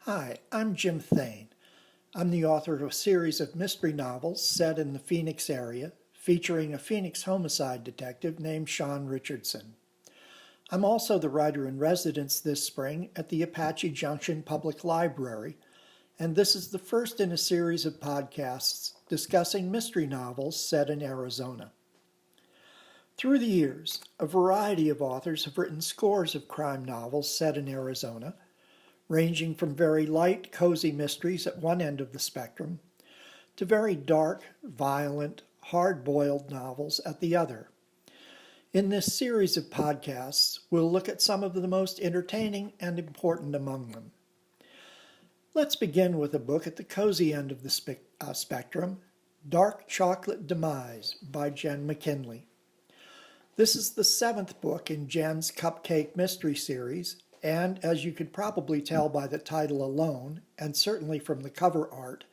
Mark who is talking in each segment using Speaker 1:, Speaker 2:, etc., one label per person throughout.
Speaker 1: Hi, I'm Jim Thane. I'm the author of a series of mystery novels set in the Phoenix area, featuring a Phoenix homicide detective named Sean Richardson. I'm also the writer-in-residence this spring at the Apache Junction Public Library, and this is the first in a series of podcasts discussing mystery novels set in Arizona. Through the years, a variety of authors have written scores of crime novels set in Arizona, ranging from very light, cozy mysteries at one end of the spectrum to very dark, violent, hard-boiled novels at the other. In this series of podcasts, we'll look at some of the most entertaining and important among them. Let's begin with a book at the cozy end of the spectrum, Dark Chocolate Demise by Jen McKinley. This is the seventh book in Jen's Cupcake Mystery series, and as you could probably tell by the title alone, and certainly from the cover art,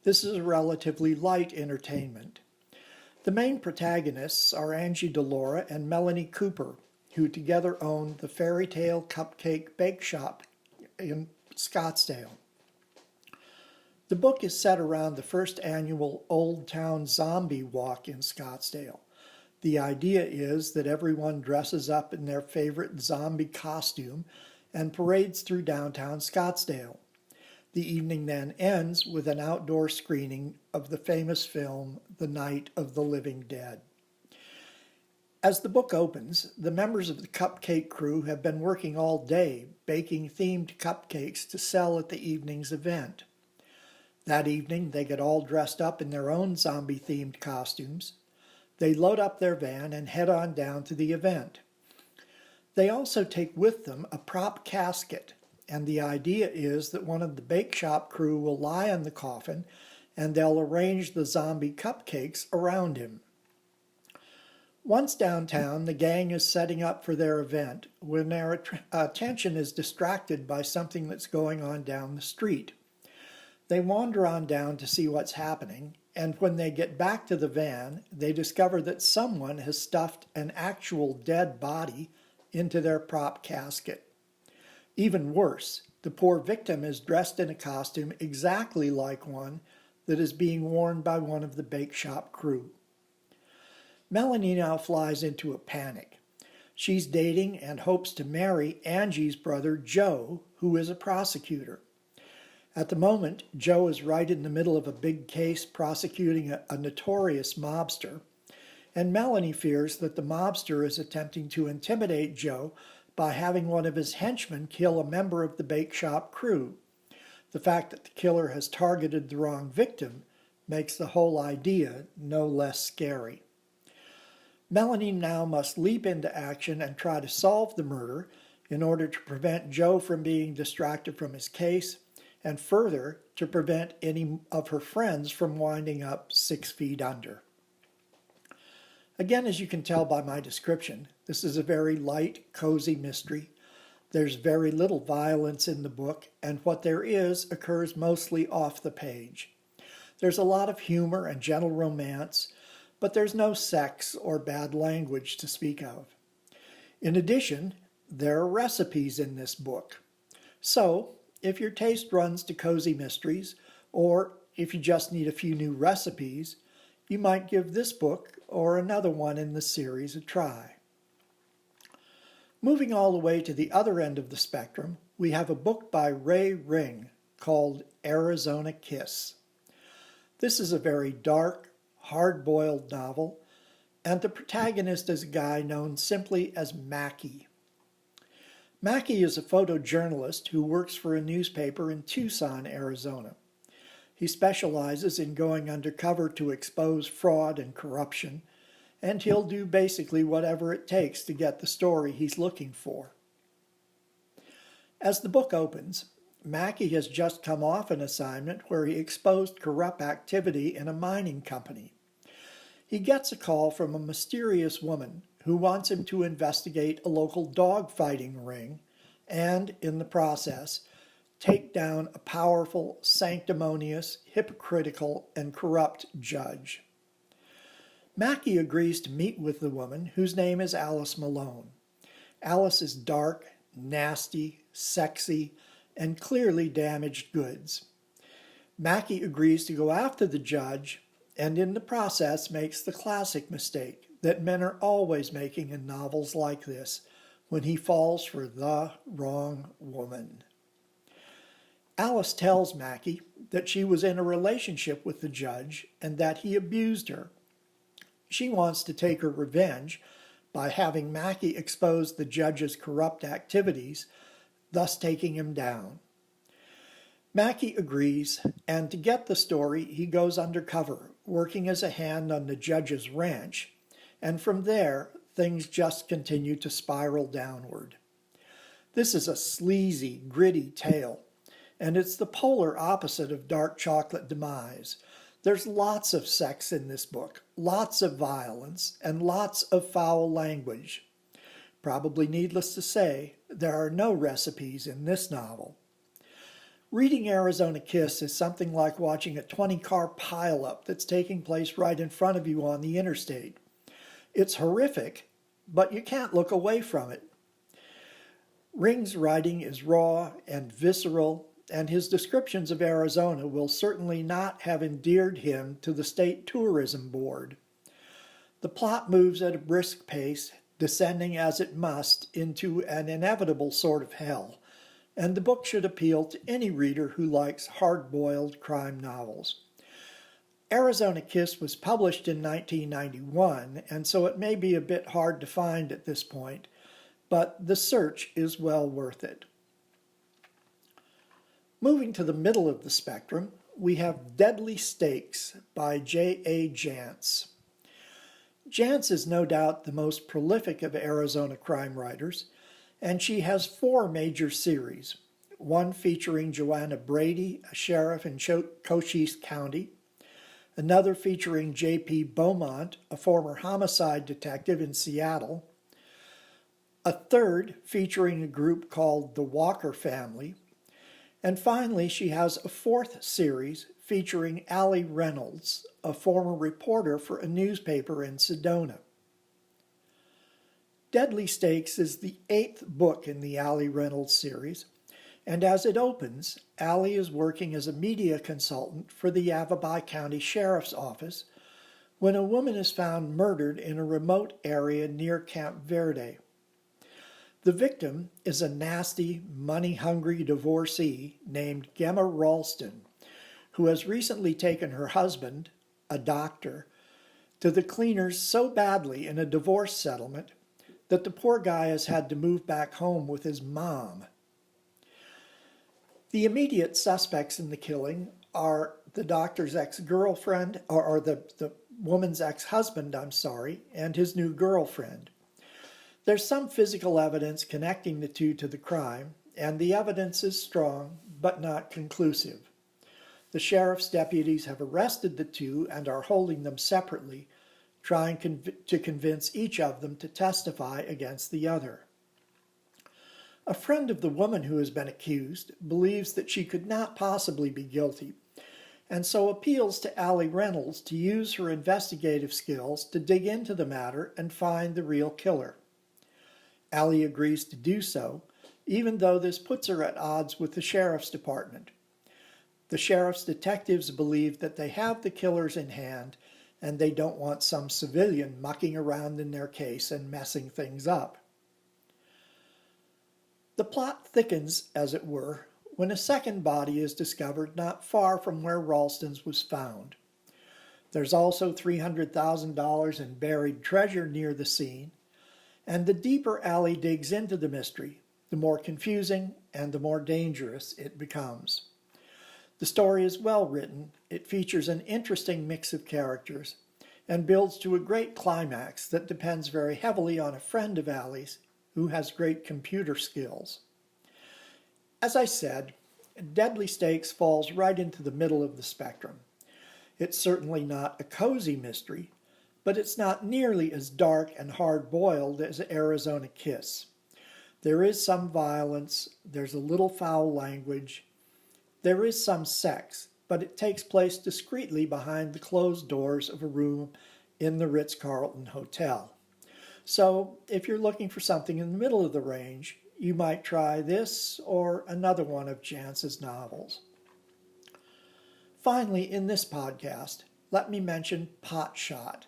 Speaker 1: this is a relatively light entertainment. The main protagonists are Angie DeLaura and Melanie Cooper, who together own the Fairy Tale Cupcake Bake Shop in Scottsdale. The book is set around the first annual Old Town Zombie Walk in Scottsdale. The idea is that everyone dresses up in their favorite zombie costume and parades through downtown Scottsdale. The evening then ends with an outdoor screening of the famous film The Night of the Living Dead. As the book opens, the members of the cupcake crew have been working all day baking themed cupcakes to sell at the evening's event. That evening, they get all dressed up in their own zombie-themed costumes. They load up their van and head on down to the event. They also take with them a prop casket, and the idea is that one of the bake shop crew will lie on the coffin and they'll arrange the zombie cupcakes around him. Once downtown, the gang is setting up for their event when their attention is distracted by something that's going on down the street. They wander on down to see what's happening, and when they get back to the van, they discover that someone has stuffed an actual dead body into their prop casket. Even worse, the poor victim is dressed in a costume exactly like one that is being worn by one of the bake shop crew. Melanie now flies into a panic. She's dating and hopes to marry Angie's brother Joe, who is a prosecutor. At the moment, Joe is right in the middle of a big case prosecuting a notorious mobster, and Melanie fears that the mobster is attempting to intimidate Joe by having one of his henchmen kill a member of the bake shop crew. The fact that the killer has targeted the wrong victim makes the whole idea no less scary. Melanie now must leap into action and try to solve the murder in order to prevent Joe from being distracted from his case, and further, to prevent any of her friends from winding up 6 feet under. Again, as you can tell by my description, this is a very light, cozy mystery. There's very little violence in the book, and what there is occurs mostly off the page. There's a lot of humor and gentle romance, but there's no sex or bad language to speak of. In addition, there are recipes in this book. So, if your taste runs to cozy mysteries, or if you just need a few new recipes, you might give this book or another one in the series a try. Moving all the way to the other end of the spectrum, we have a book by Ray Ring called Arizona Kiss. This is a very dark, hard-boiled novel, and the protagonist is a guy known simply as Mackie. Mackie is a photojournalist who works for a newspaper in Tucson, Arizona. He specializes in going undercover to expose fraud and corruption, and he'll do basically whatever it takes to get the story he's looking for. As the book opens, Mackie has just come off an assignment where he exposed corrupt activity in a mining company. He gets a call from a mysterious woman who wants him to investigate a local dog-fighting ring and, in the process, take down a powerful, sanctimonious, hypocritical, and corrupt judge. Mackie agrees to meet with the woman, whose name is Alice Malone. Alice is dark, nasty, sexy, and clearly damaged goods. Mackie agrees to go after the judge and in the process makes the classic mistake that men are always making in novels like this when he falls for the wrong woman. Alice tells Mackie that she was in a relationship with the judge and that he abused her. She wants to take her revenge by having Mackie expose the judge's corrupt activities, thus taking him down. Mackie agrees, and to get the story, he goes undercover, working as a hand on the judge's ranch, and from there, things just continue to spiral downward. This is a sleazy, gritty tale, and it's the polar opposite of Dark Chocolate Demise. There's lots of sex in this book, lots of violence, and lots of foul language. Probably needless to say, there are no recipes in this novel. Reading Arizona Kiss is something like watching a 20-car pileup that's taking place right in front of you on the interstate. It's horrific, but you can't look away from it. Ring's writing is raw and visceral, and his descriptions of Arizona will certainly not have endeared him to the State Tourism Board. The plot moves at a brisk pace, descending as it must into an inevitable sort of hell, and the book should appeal to any reader who likes hard-boiled crime novels. Arizona Kiss was published in 1991, and so it may be a bit hard to find at this point, but the search is well worth it. Moving to the middle of the spectrum, we have Deadly Stakes by J.A. Jance. Jance is no doubt the most prolific of Arizona crime writers, and she has 4 major series, one featuring Joanna Brady, a sheriff in Cochise County, another featuring J.P. Beaumont, a former homicide detective in Seattle, a third featuring a group called the Walker Family, and finally she has a 4th series featuring Allie Reynolds, a former reporter for a newspaper in Sedona. Deadly Stakes is the 8th book in the Allie Reynolds series, and as it opens, Allie is working as a media consultant for the Yavapai County Sheriff's Office when a woman is found murdered in a remote area near Camp Verde. The victim is a nasty, money-hungry divorcee named Gemma Ralston, who has recently taken her husband, a doctor, to the cleaners so badly in a divorce settlement that the poor guy has had to move back home with his mom. The immediate suspects in the killing are the doctor's ex-girlfriend, or the woman's ex-husband, and his new girlfriend. There's some physical evidence connecting the two to the crime, and the evidence is strong, but not conclusive. The sheriff's deputies have arrested the two and are holding them separately, trying to convince each of them to testify against the other. A friend of the woman who has been accused believes that she could not possibly be guilty, and so appeals to Allie Reynolds to use her investigative skills to dig into the matter and find the real killer. Allie agrees to do so, even though this puts her at odds with the sheriff's department. The sheriff's detectives believe that they have the killers in hand, and they don't want some civilian mucking around in their case and messing things up. The plot thickens, as it were, when a second body is discovered not far from where Ralston's was found. There's also $300,000 in buried treasure near the scene, and the deeper Allie digs into the mystery, the more confusing and the more dangerous it becomes. The story is well written, it features an interesting mix of characters, and builds to a great climax that depends very heavily on a friend of Allie's who has great computer skills. As I said, Deadly Stakes falls right into the middle of the spectrum. It's certainly not a cozy mystery, but it's not nearly as dark and hard-boiled as Arizona Kiss. There is some violence, there's a little foul language, there is some sex, but it takes place discreetly behind the closed doors of a room in the Ritz-Carlton Hotel. So, if you're looking for something in the middle of the range, you might try this or another one of Jance's novels. Finally, in this podcast, let me mention Potshot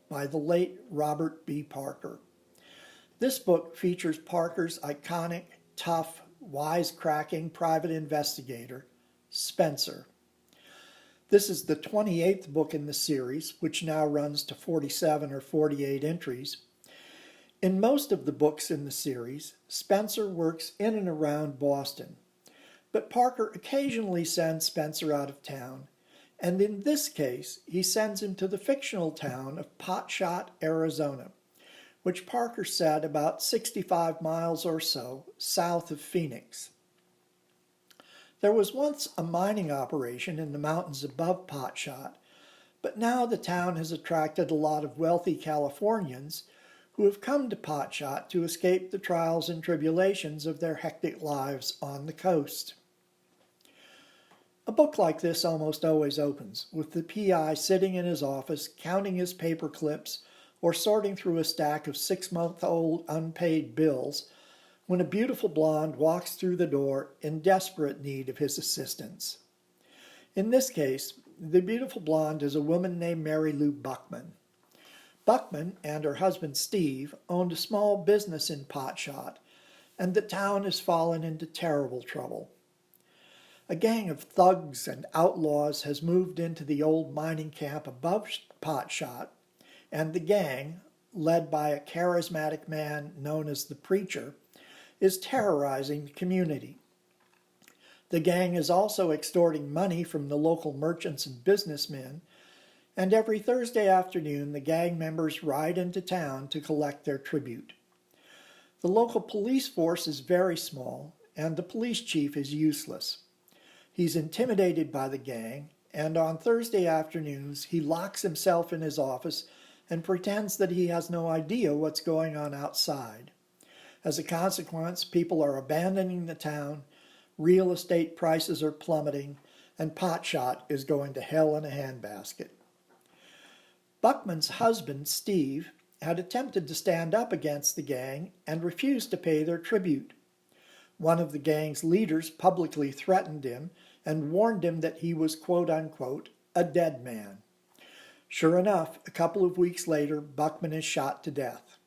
Speaker 1: by the late Robert B. Parker. This book features Parker's iconic, tough, wisecracking private investigator, Spencer. This is the 28th book in the series, which now runs to 47 or 48 entries. In most of the books in the series, Spencer works in and around Boston, but Parker occasionally sends Spencer out of town, and in this case, he sends him to the fictional town of Potshot, Arizona, which Parker said about 65 miles or so south of Phoenix. There was once a mining operation in the mountains above Potshot, but now the town has attracted a lot of wealthy Californians who have come to Potshot to escape the trials and tribulations of their hectic lives on the coast. A book like this almost always opens with the PI sitting in his office counting his paper clips or sorting through a stack of 6-month-old unpaid bills when a beautiful blonde walks through the door in desperate need of his assistance. In this case, the beautiful blonde is a woman named Mary Lou Buckman. Buckman and her husband Steve owned a small business in Potshot, and the town has fallen into terrible trouble. A gang of thugs and outlaws has moved into the old mining camp above Potshot, and the gang, led by a charismatic man known as the Preacher, is terrorizing the community. The gang is also extorting money from the local merchants and businessmen, and every Thursday afternoon the gang members ride into town to collect their tribute. The local police force is very small, and the police chief is useless. He's intimidated by the gang, and on Thursday afternoons he locks himself in his office and pretends that he has no idea what's going on outside. As a consequence, people are abandoning the town, real estate prices are plummeting, and Potshot is going to hell in a handbasket. Buckman's husband, Steve, had attempted to stand up against the gang and refused to pay their tribute. One of the gang's leaders publicly threatened him and warned him that he was, quote-unquote, a dead man. Sure enough, a couple of weeks later, Buckman is shot to death.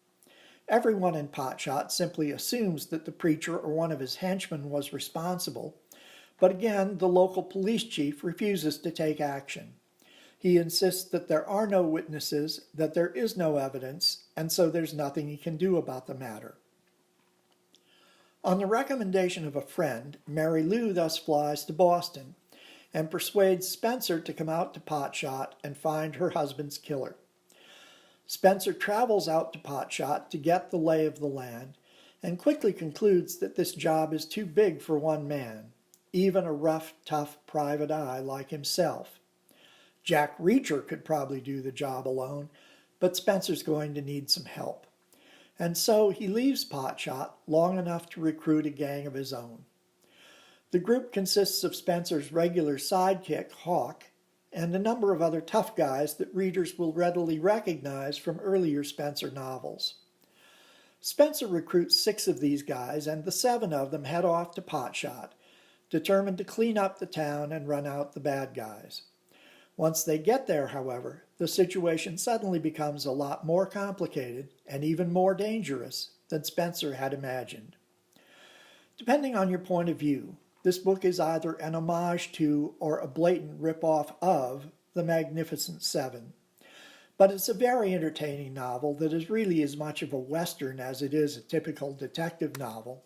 Speaker 1: Everyone in Potshot simply assumes that the preacher or one of his henchmen was responsible, but again, the local police chief refuses to take action. He insists that there are no witnesses, that there is no evidence, and so there's nothing he can do about the matter. On the recommendation of a friend, Mary Lou thus flies to Boston and persuades Spencer to come out to Potshot and find her husband's killer. Spencer travels out to Potshot to get the lay of the land and quickly concludes that this job is too big for one man, even a rough, tough private eye like himself. Jack Reacher could probably do the job alone, but Spencer's going to need some help. And so he leaves Potshot long enough to recruit a gang of his own. The group consists of Spencer's regular sidekick, Hawk, and a number of other tough guys that readers will readily recognize from earlier Spencer novels. Spencer recruits 6 of these guys, and the 7 of them head off to Potshot, determined to clean up the town and run out the bad guys. Once they get there, however, the situation suddenly becomes a lot more complicated and even more dangerous than Spencer had imagined. Depending on your point of view, this book is either an homage to or a blatant ripoff of The Magnificent Seven. But it's a very entertaining novel that is really as much of a Western as it is a typical detective novel.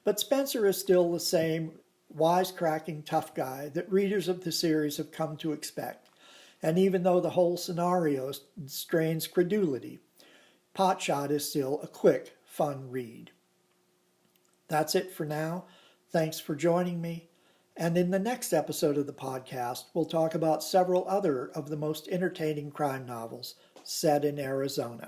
Speaker 1: But Spencer is still the same wisecracking tough guy that readers of the series have come to expect. And even though the whole scenario strains credulity, Potshot is still a quick, fun read. That's it for now. Thanks for joining me. And in the next episode of the podcast, we'll talk about several other of the most entertaining crime novels set in Arizona.